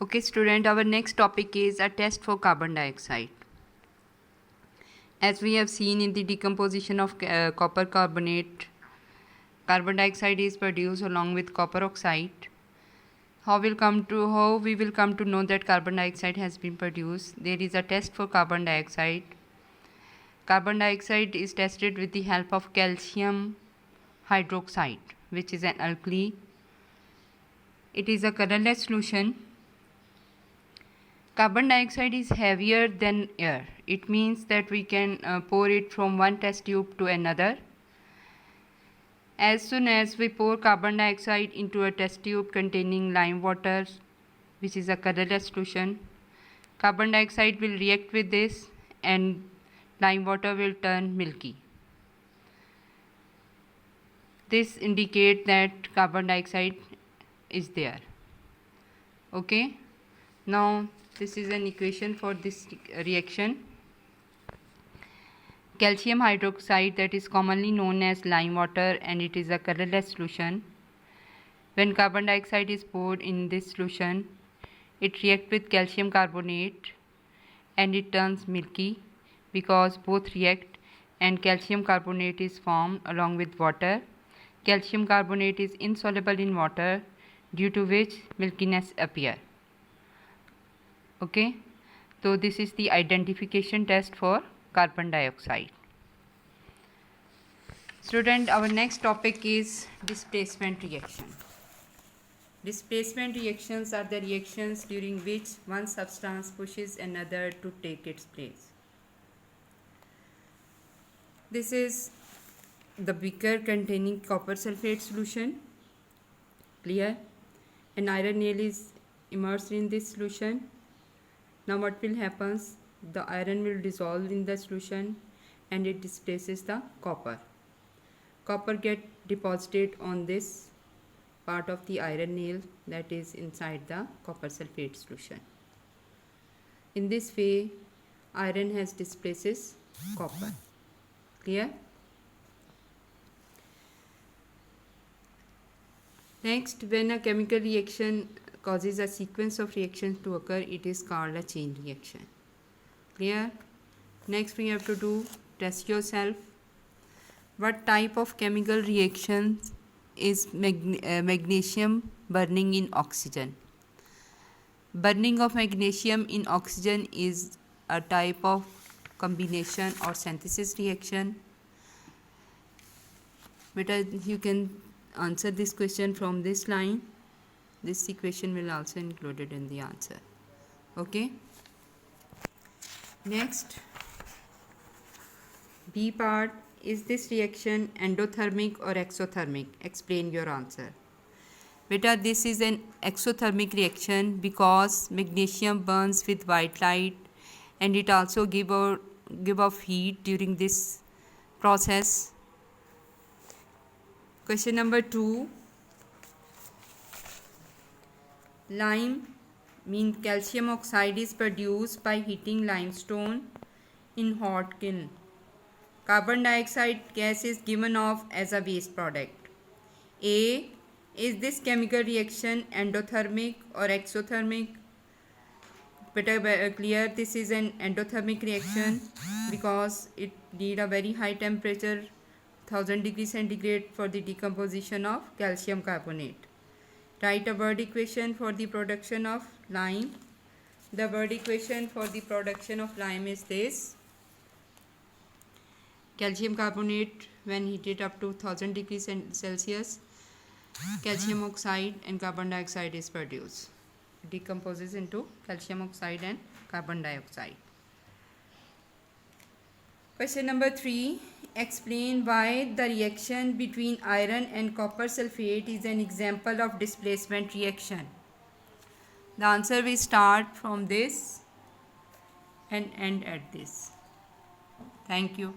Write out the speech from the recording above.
Okay student, our next topic is a test for carbon dioxide. As we have seen in the decomposition of copper carbonate, carbon dioxide is produced along with copper oxide. How we will come to know that carbon dioxide has been produced? There is a test for carbon dioxide. Carbon dioxide is tested with the help of calcium hydroxide, which is an alkali. It is a colorless solution. Carbon dioxide is heavier than air. It means that we can pour it from one test tube to another. As soon as we pour carbon dioxide into a test tube containing lime water, which is a colorless solution, carbon dioxide will react with this and lime water will turn milky. This indicates that carbon dioxide is there. Okay. Now this is an equation for this reaction. Calcium hydroxide, that is commonly known as lime water, and it is a colorless solution. When carbon dioxide is poured in this solution, it reacts with calcium carbonate and it turns milky because both react and calcium carbonate is formed along with water. Calcium carbonate is insoluble in water, due to which milkiness appears. Okay, so this is the identification test for carbon dioxide. Student, our next topic is displacement reaction. Displacement reactions are the reactions during which one substance pushes another to take its place. This is the beaker containing copper sulfate solution. Clear? An iron nail is immersed in this solution. Now what will happen? The iron will dissolve in the solution and it displaces the copper. Copper get deposited on this part of the iron nail that is inside the copper sulfate solution. In this way, iron has displaces copper. Clear? Next, when a chemical reaction causes a sequence of reactions to occur, it is called a chain reaction. Clear? Next, we have to do test yourself. What type of chemical reaction is magnesium burning in oxygen? Burning of magnesium in oxygen is a type of combination or synthesis reaction. But you can answer this question from this line. This equation will also included in the answer. Okay. Next, B part, is this reaction endothermic or exothermic? Explain your answer. Beta, this is an exothermic reaction because magnesium burns with white light and it also give off heat during this process. Question number 2. Lime means calcium oxide is produced by heating limestone in hot kiln. Carbon dioxide gas is given off as a waste product. A. Is this chemical reaction endothermic or exothermic? Better clear, this is an endothermic reaction because it need a very high temperature, 1000 degrees centigrade, for the decomposition of calcium carbonate. Write a word equation for the production of lime. The word equation for the production of lime is this. Calcium carbonate, when heated up to 1000 degrees Celsius, calcium oxide and carbon dioxide is produced. It decomposes into calcium oxide and carbon dioxide. Question number 3. Explain why the reaction between iron and copper sulfate is an example of displacement reaction. The answer will start from this and end at this. Thank you.